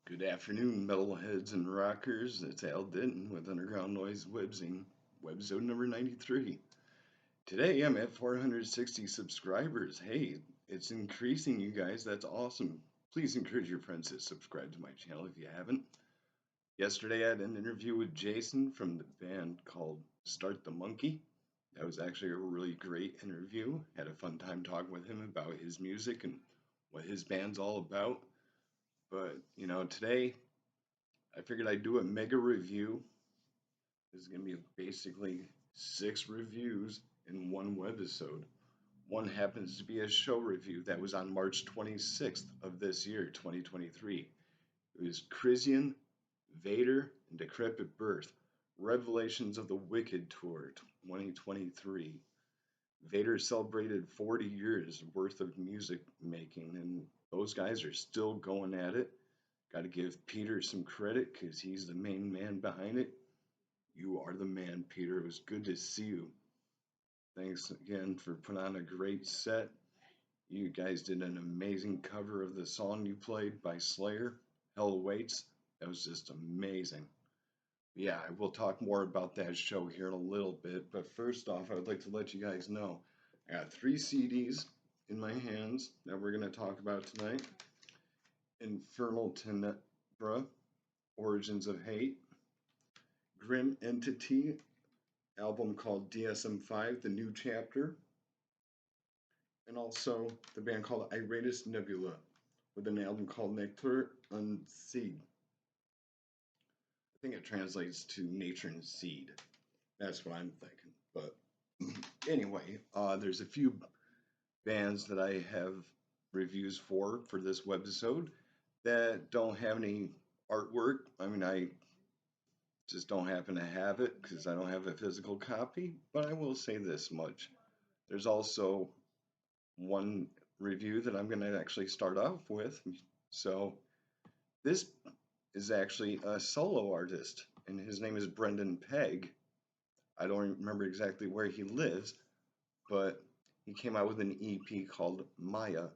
Good afternoon, metalheads and rockers. It's Al Denton with Underground Noise Webzine, Webisode number 93. Today I'm at 460 subscribers. Hey, it's increasing, you guys. That's awesome. Please encourage your friends to subscribe to my channel if you haven't. Yesterday I had an interview with Jason from the band called Start the Monkey. That was actually a really great interview. Had a fun time talking with him about his music and what his band's all about. But, today I figured I'd do a mega review. This is going to be basically 6 reviews in one webisode. One happens to be a show review that was on March 26th of this year, 2023. It was Krisiun, Vader, and Decrepit Birth, Revelations of the Wicked Tour 2023. Vader celebrated 40 years worth of music making, and those guys are still going at it. Got to give Peter some credit because he's the main man behind it. You are the man, Peter. It was good to see you. Thanks again for putting on a great set. You guys did an amazing cover of the song you played by Slayer, Hell Awaits. That was just amazing. Yeah, I will talk more about that show here in a little bit, but first off, I would like to let you guys know I got 3 CDs in my hands that we're going to talk about tonight. Infernal Tenebra, Origins of Hate, Grim Entity, album called DSM-5, The New Chapter, and also the band called Iratus Nebula with an album called Nectar and Seed. I think it translates to Nature and Seed. That's what I'm thinking. But anyway, there's a few bands that I have reviews for this webisode that don't have any artwork. I mean, I just don't happen to have it because I don't have a physical copy, but I will say this much. There's also one review that I'm going to actually start off with. So this is actually a solo artist, and his name is Brendan Pegg. I don't remember exactly where he lives, but he came out with an EP called Maya,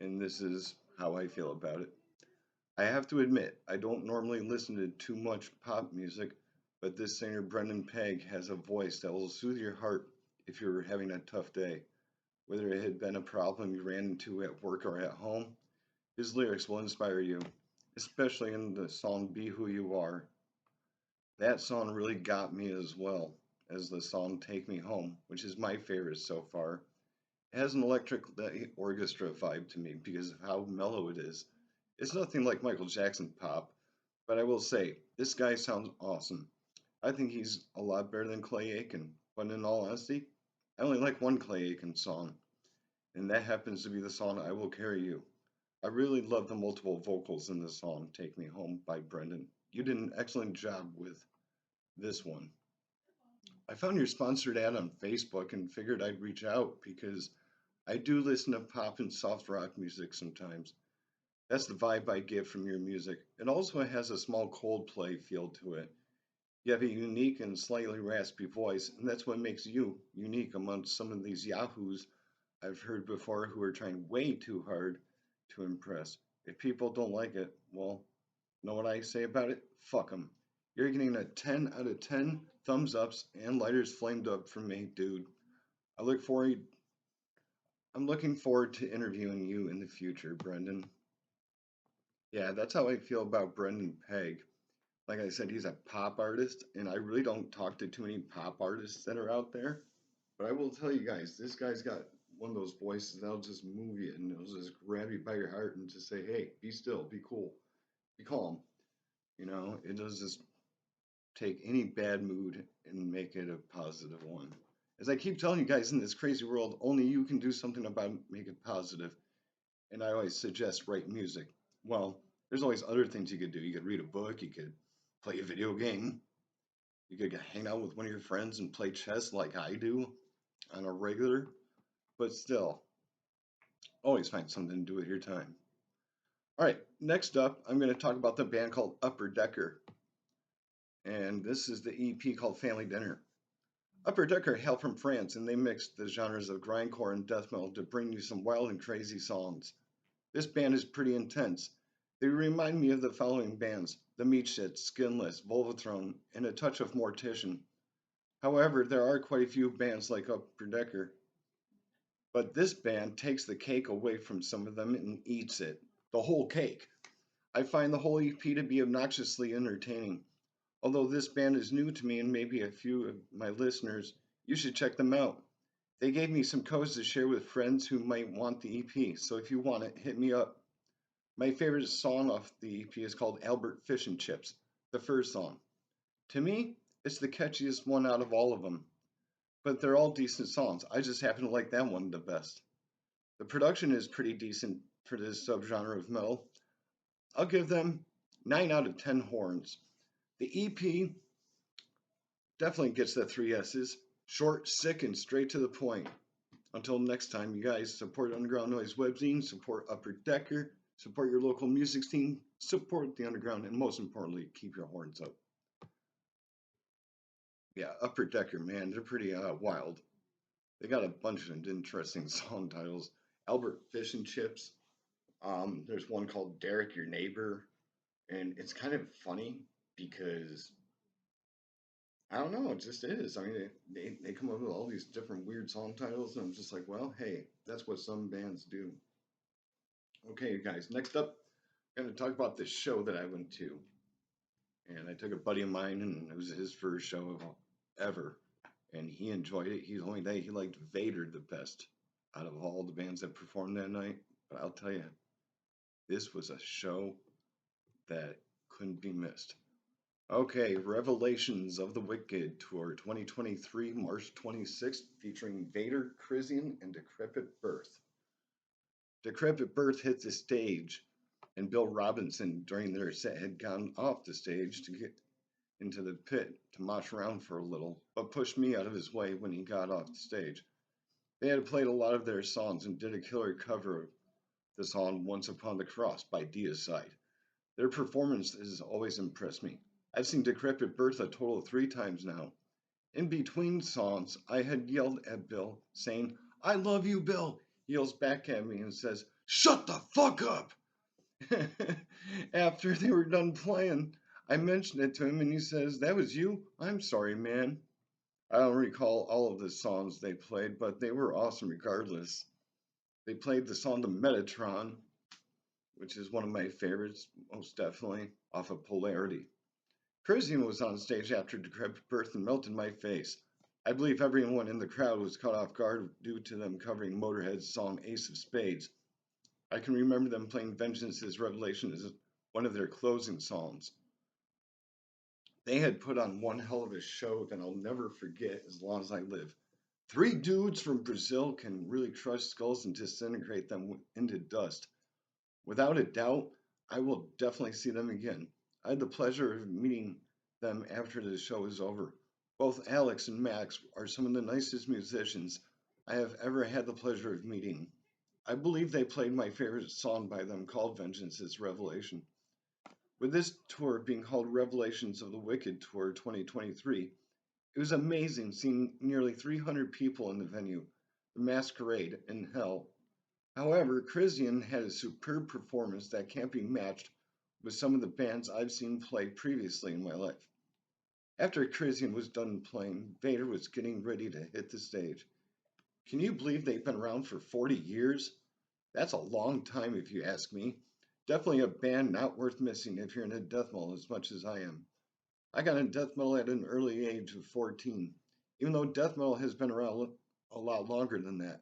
and this is how I feel about it. I have to admit, I don't normally listen to too much pop music, but this singer Brendan Pegg has a voice that will soothe your heart if you're having a tough day. Whether it had been a problem you ran into at work or at home, his lyrics will inspire you, especially in the song Be Who You Are. That song really got me as well as the song Take Me Home, which is my favorite so far. It has an electric orchestra vibe to me because of how mellow it is. It's nothing like Michael Jackson pop, but I will say, this guy sounds awesome. I think he's a lot better than Clay Aiken, but in all honesty, I only like one Clay Aiken song, and that happens to be the song I Will Carry You. I really love the multiple vocals in the song Take Me Home by Brendan. You did an excellent job with this one. I found your sponsored ad on Facebook and figured I'd reach out because I do listen to pop and soft rock music sometimes. That's the vibe I get from your music. It also has a small Coldplay feel to it. You have a unique and slightly raspy voice, and that's what makes you unique amongst some of these yahoos I've heard before who are trying way too hard to impress. If people don't like it, well, know what I say about it? Fuck them. You're getting a 10 out of 10 thumbs ups and lighters flamed up from me, dude. I look forward I'm looking forward to interviewing you in the future, Brendan. Yeah, that's how I feel about Brendan Pegg. Like I said, he's a pop artist, and I really don't talk to too many pop artists that are out there. But I will tell you guys, this guy's got one of those voices that'll just move you and it'll just grab you by your heart and just say, hey, be still, be cool, be calm. It does just take any bad mood and make it a positive one. As I keep telling you guys, in this crazy world, only you can do something about it, make it positive. And I always suggest write music. Well, there's always other things you could do. You could read a book, you could play a video game, you could hang out with one of your friends and play chess like I do on a regular, but still, always find something to do with your time. All right, next up, I'm going to talk about the band called Upper Decker. And this is the EP called Family Dinner. Upper Decker hail from France, and they mixed the genres of grindcore and death metal to bring you some wild and crazy songs. This band is pretty intense. They remind me of the following bands: The Meat Shits, Skinless, Volvathrone, and a touch of Mortician. However, there are quite a few bands like Upper Decker, but this band takes the cake away from some of them and eats it. The whole cake. I find the whole EP to be obnoxiously entertaining. Although this band is new to me and maybe a few of my listeners, you should check them out. They gave me some codes to share with friends who might want the EP, so if you want it, hit me up. My favorite song off the EP is called Albert Fish and Chips, the first song. To me, it's the catchiest one out of all of them, but they're all decent songs. I just happen to like that one the best. The production is pretty decent for this subgenre of metal. I'll give them 9 out of 10 horns. The EP definitely gets the 3 S's. Short, sick, and straight to the point. Until next time, you guys, support Underground Noise Webzine, support Upper Decker, support your local music scene, support the underground, and most importantly, keep your horns up. Yeah, Upper Decker, man, they're pretty wild. They got a bunch of interesting song titles. Albert Fish and Chips. There's one called Derek Your Neighbor, and it's kind of funny because I don't know, it just is. I mean, they come up with all these different weird song titles, and I'm just like, well, hey, that's what some bands do. Okay, you guys, next up, I'm going to talk about this show that I went to. And I took a buddy of mine, and it was his first show ever. And he enjoyed it. He told me that he liked Vader the best out of all the bands that performed that night. But I'll tell you, this was a show that couldn't be missed. Okay, Revelations of the Wicked Tour 2023, March 26th, featuring Vader, Krisiun, and Decrepit Birth. Decrepit Birth hit the stage, and Bill Robinson, during their set, had gone off the stage to get into the pit to mosh around for a little, but pushed me out of his way when he got off the stage. They had played a lot of their songs and did a killer cover of the song Once Upon the Cross by Deicide. Their performance has always impressed me. I've seen Decrepit Birth a total of 3 times now. In between songs, I had yelled at Bill, saying, "I love you, Bill." He yells back at me and says, "Shut the fuck up." After they were done playing, I mentioned it to him and he says, "That was you? I'm sorry, man." I don't recall all of the songs they played, but they were awesome regardless. They played the song The Metatron, which is one of my favorites, most definitely, off of Polarity. Krisiun was on stage after Decrepit Birth and melted my face. I believe everyone in the crowd was caught off guard due to them covering Motorhead's song Ace of Spades. I can remember them playing Vengeance's Revelation as one of their closing songs. They had put on one hell of a show that I'll never forget as long as I live. 3 dudes from Brazil can really crush skulls and disintegrate them into dust. Without a doubt, I will definitely see them again. I had the pleasure of meeting them after the show is over. Both Alex and Max are some of the nicest musicians I have ever had the pleasure of meeting. I believe they played my favorite song by them called Vengeance's Revelation. With this tour being called Revelations of the Wicked Tour 2023, it was amazing seeing nearly 300 people in the venue, the masquerade in hell. However, Krisiun had a superb performance that can't be matched with some of the bands I've seen play previously in my life. After Krisiun was done playing, Vader was getting ready to hit the stage. Can you believe they've been around for 40 years? That's a long time if you ask me. Definitely a band not worth missing if you're into death metal as much as I am. I got into death metal at an early age of 14, even though death metal has been around a lot longer than that.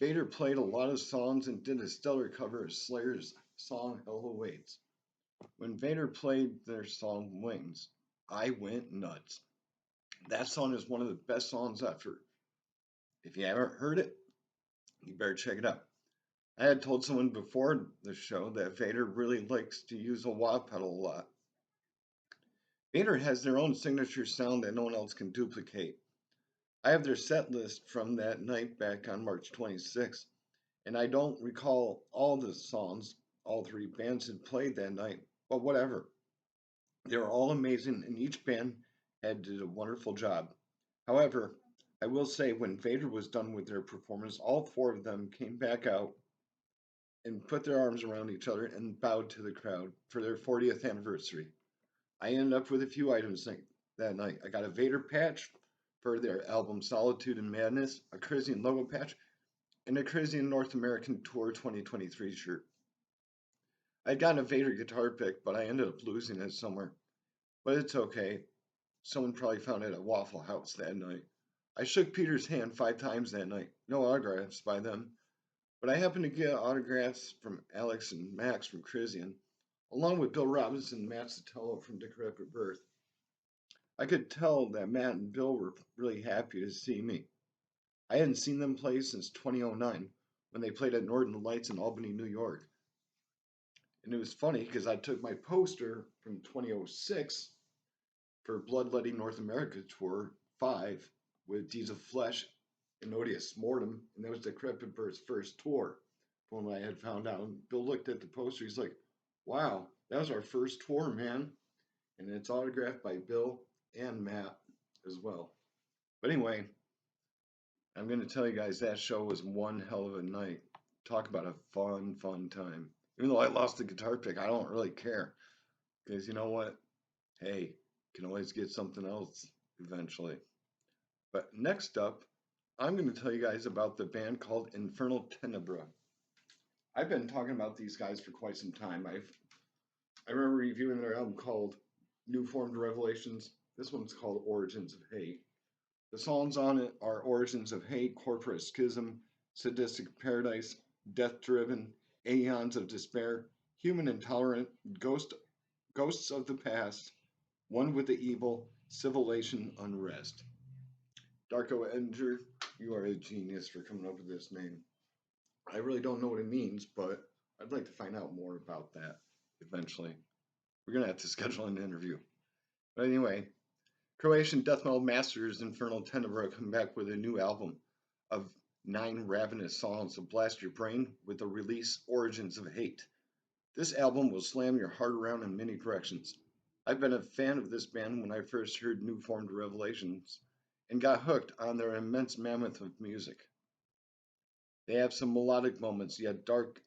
Vader played a lot of songs and did a stellar cover of Slayer's song Hell Awaits. When Vader played their song Wings, I went nuts. That song is one of the best songs ever. If you haven't heard it, you better check it out. I had told someone before the show that Vader really likes to use a wah pedal a lot. Vader has their own signature sound that no one else can duplicate. I have their set list from that night back on March 26th, and I don't recall all the songs all 3 bands had played that night, but whatever. They were all amazing, and each band had did a wonderful job. However, I will say when Vader was done with their performance, all 4 of them came back out and put their arms around each other and bowed to the crowd for their 40th anniversary. I ended up with a few items that night. I got a Vader patch for their album Solitude and Madness, a Krisiun logo patch, and a Krisiun North American Tour 2023 shirt. I'd gotten a Vader guitar pick, but I ended up losing it somewhere. But it's okay. Someone probably found it at Waffle House that night. I shook Peter's hand 5 times that night. No autographs by them, but I happened to get autographs from Alex and Max from Krisiun, along with Bill Robinson and Matt Sotelo from Decrepit Birth. I could tell that Matt and Bill were really happy to see me. I hadn't seen them play since 2009 when they played at Northern Lights in Albany, New York. And it was funny because I took my poster from 2006 for Bloodletting North America Tour 5 with Deeds of Flesh and Odious Mortem, and that was Decrepit Birth's first tour from what I had found out. And Bill looked at the poster, he's like, wow, that was our first tour, man. And it's autographed by Bill and Matt as well. But anyway, I'm going to tell you guys that show was one hell of a night. Talk about a fun time. Even though I lost the guitar pick, I don't really care. Because you know what? Hey, can always get something else eventually. But next up, I'm going to tell you guys about the band called Infernal Tenebra. I've been talking about these guys for quite some time. I remember reviewing their album called New Formed Revelations. This one's called Origins of Hate. The songs on it are Origins of Hate, Corporate Schism, Sadistic Paradise, Death Driven, Aeons of Despair, Human Intolerant, Ghosts of the Past, One with the Evil, Civilization Unrest. Darko Edinger, you are a genius for coming up with this name. I really don't know what it means, but I'd like to find out more about that eventually. We're going to have to schedule an interview. But anyway, Croatian death metal masters Infernal Tenebra come back with a new album of 9 ravenous songs to blast your brain with the release Origins of Hate. This album will slam your heart around in many directions. I've been a fan of this band when I first heard New Formed Revelations and got hooked on their immense mammoth of music. They have some melodic moments, yet dark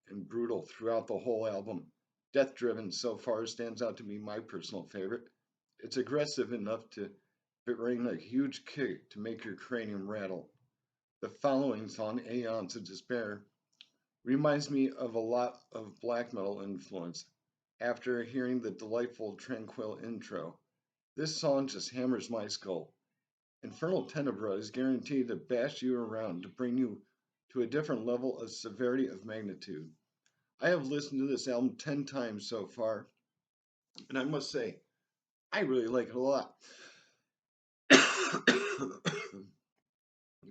and brutal throughout the whole album. Death Driven so far stands out to be my personal favorite. It's aggressive enough to bring a huge kick to make your cranium rattle. The following song, Aeons of Despair, reminds me of a lot of black metal influence. After hearing the delightful Tranquil intro, this song just hammers my skull. Infernal Tenebra is guaranteed to bash you around to bring you to a different level of severity of magnitude. I have listened to this album 10 times so far, and I must say, I really like it a lot. You're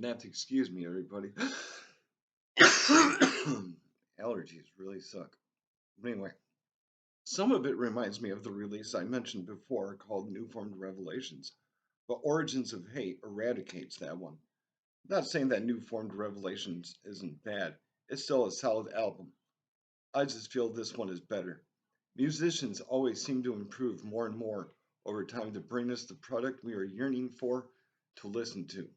gonna have to excuse me, everybody. Allergies really suck. But anyway, some of it reminds me of the release I mentioned before called New Formed Revelations, but Origins of Hate eradicates that one. I'm not saying that New Formed Revelations isn't bad, it's still a solid album. I just feel this one is better. Musicians always seem to improve more and more over time to bring us the product we are yearning for to listen to.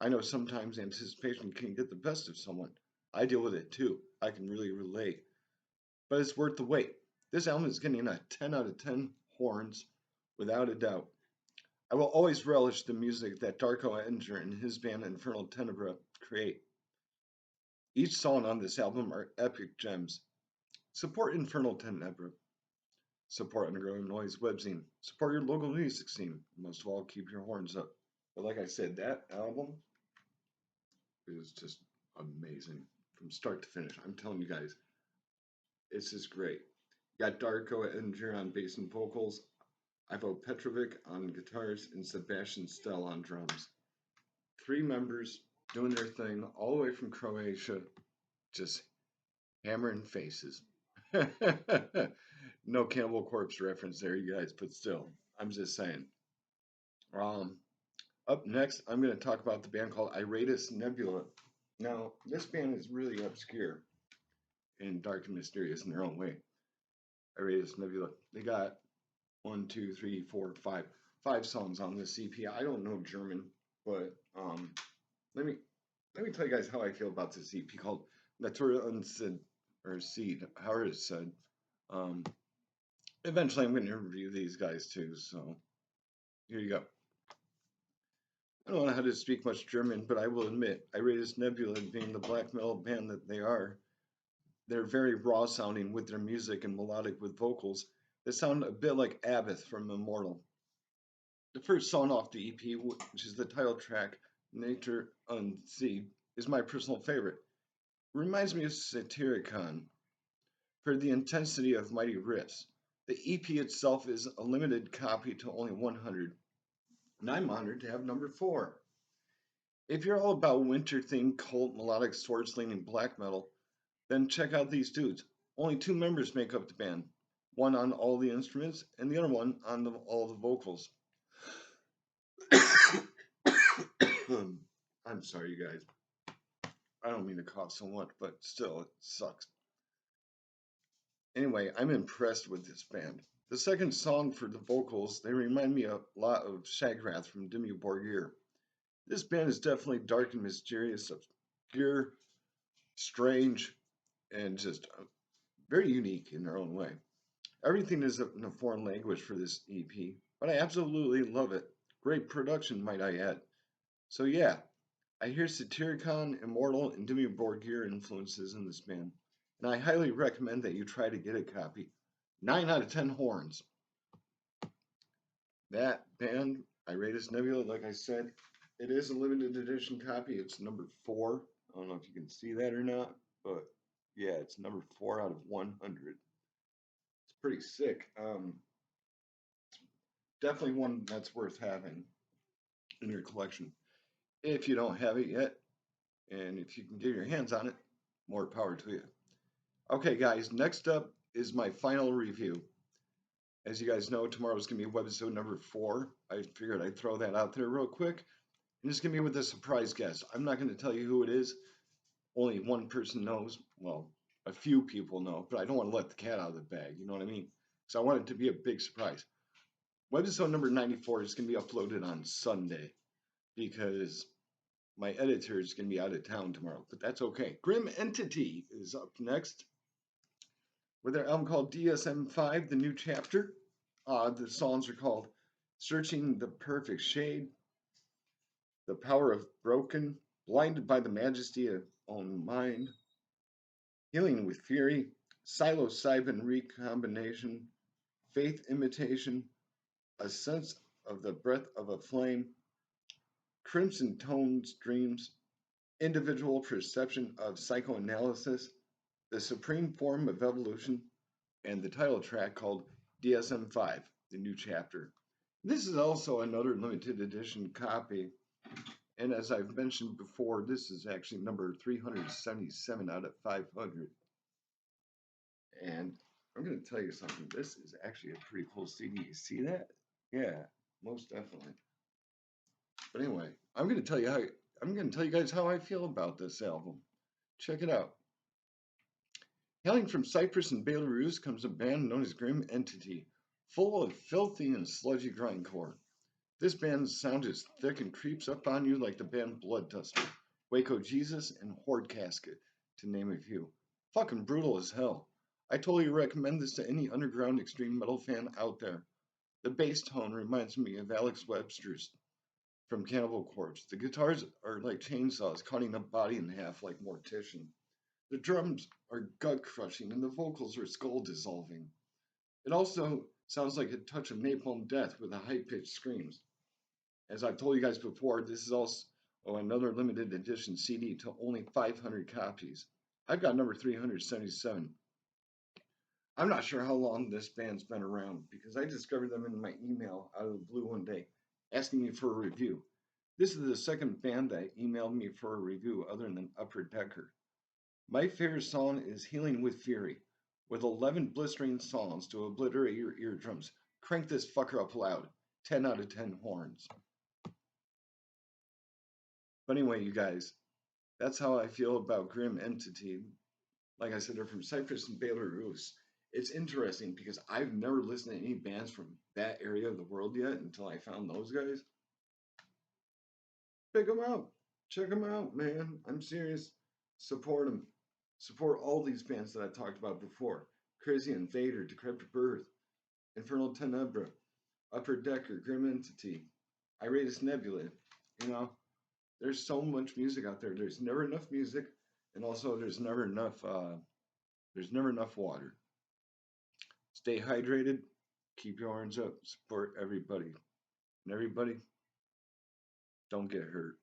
I know sometimes anticipation can get the best of someone. I deal with it too. I can really relate. But it's worth the wait. This album is getting a 10 out of 10 horns, without a doubt. I will always relish the music that Darko Edinger and his band Infernal Tenebra create. Each song on this album are epic gems. Support Infernal Tenebra. Support Underground Noise Webzine. Support your local music scene. Most of all, keep your horns up. But like I said, that album is just amazing from start to finish. I'm telling you guys, it's just great. You got Darko Edinger on bass and vocals, Ivo Petrovic on guitars, and Sebastian Stel on drums. 3 members doing their thing all the way from Croatia, just hammering faces. No Cannibal Corpse reference there, you guys, but still, I'm just saying. Up next, I'm going to talk about the band called Iratus Nebula. Now, this band is really obscure and dark and mysterious in their own way. Iratus Nebula. They got 1, 2, 3, 4, 5 songs on this EP. I don't know German, but let me tell you guys how I feel about this EP called Natura or Seed, however it's said. Um, Eventually, I'm going to review these guys too. So here you go. I don't know how to speak much German, but I will admit I rate this Nebula being the black metal band that they are. They're very raw sounding with their music and melodic with vocals that sound a bit like Abbott from Immortal. The first song off the EP, which is the title track, Nature Unseed, is my personal favorite. It reminds me of Satyricon for the intensity of mighty riffs. The EP itself is a limited copy to only 100, and I'm honored to have number 4. If you're all about winter-themed cult melodic sword-slinging black metal, then check out these dudes. Only 2 members make up the band, one on all the instruments and the other one on all the vocals. I'm sorry, you guys. I don't mean to cough so much, but still, it sucks. Anyway, I'm impressed with this band. The second song for the vocals, they remind me a lot of Shagrath from Dimmu Borgir. This band is definitely dark and mysterious, obscure, strange, and just very unique in their own way. Everything is in a foreign language for this EP, but I absolutely love it. Great production, might I add. So yeah, I hear Satyricon, Immortal, and Dimmu Borgir influences in this band, and I highly recommend that you try to get a copy. 9 out of 10 horns. That band, I rate as Nebula, like I said, it is a limited edition copy. It's number 4. I don't know if you can see that or not, but yeah, it's number 4 out of 100. It's pretty sick. Definitely one that's worth having in your collection. If you don't have it yet, and if you can get your hands on it, more power to you. Okay, guys, next up is my final review. As you guys know, tomorrow's going to be Webisode number 4. I figured I'd throw that out there real quick. And it's going to be with a surprise guest. I'm not going to tell you who it is. Only one person knows. Well, a few people know, but I don't want to let the cat out of the bag. You know what I mean? So I want it to be a big surprise. Webisode number 94 is going to be uploaded on Sunday because my editor is going to be out of town tomorrow, but that's okay. Grim Entity is up next with their album called DSM-5, The New Chapter. The songs are called Searching the Perfect Shade, The Power of Broken, Blinded by the Majesty of Own Mind, Healing with Fury, Psilocybin Recombination, Faith Imitation, A Sense of the Breath of a Flame, Crimson Tones Dreams, Individual Perception of Psychoanalysis, The Supreme Form of Evolution, and the title track called DSM-5, The New Chapter. This is also another limited edition copy, and as I've mentioned before, this is actually number 377 out of 500. And I'm going to tell you something. This is actually a pretty cool CD. You see that? Yeah, most definitely. But anyway, I'm going to tell you guys how I feel about this album. Check it out. Hailing from Cyprus and Belarus comes a band known as Grim Entity, full of filthy and sludgy grindcore. This band's sound is thick and creeps up on you like the band Bloodduster, Waco Jesus, and Horde Casket, to name a few. Fucking brutal as hell. I totally recommend this to any underground extreme metal fan out there. The bass tone reminds me of Alex Webster's from Cannibal Corpse. The guitars are like chainsaws cutting a body in half like Mortician. The drums are gut-crushing and the vocals are skull-dissolving. It also sounds like a touch of Napalm Death with the high-pitched screams. As I've told you guys before, this is also another limited edition CD to only 500 copies. I've got number 377. I'm not sure how long this band's been around because I discovered them in my email out of the blue one day asking me for a review. This is the second band that emailed me for a review other than Upper Decker. My favorite song is Healing with Fury, with 11 blistering songs to obliterate your eardrums. Crank this fucker up loud. 10 out of 10 horns. But anyway, you guys, that's how I feel about Grim Entity. Like I said, they're from Cyprus and Belarus. It's interesting because I've never listened to any bands from that area of the world yet until I found those guys. Pick them out. Check them out, man. I'm serious. Support them. Support all these bands that I talked about before. Krisiun, Vader, Decrepit Birth, Infernal Tenebra, Upper Decker, Grim Entity, Iratus Nebula. You know, there's so much music out there. There's never enough music, and also there's never enough water. Stay hydrated, keep your arms up, support everybody. And everybody, don't get hurt.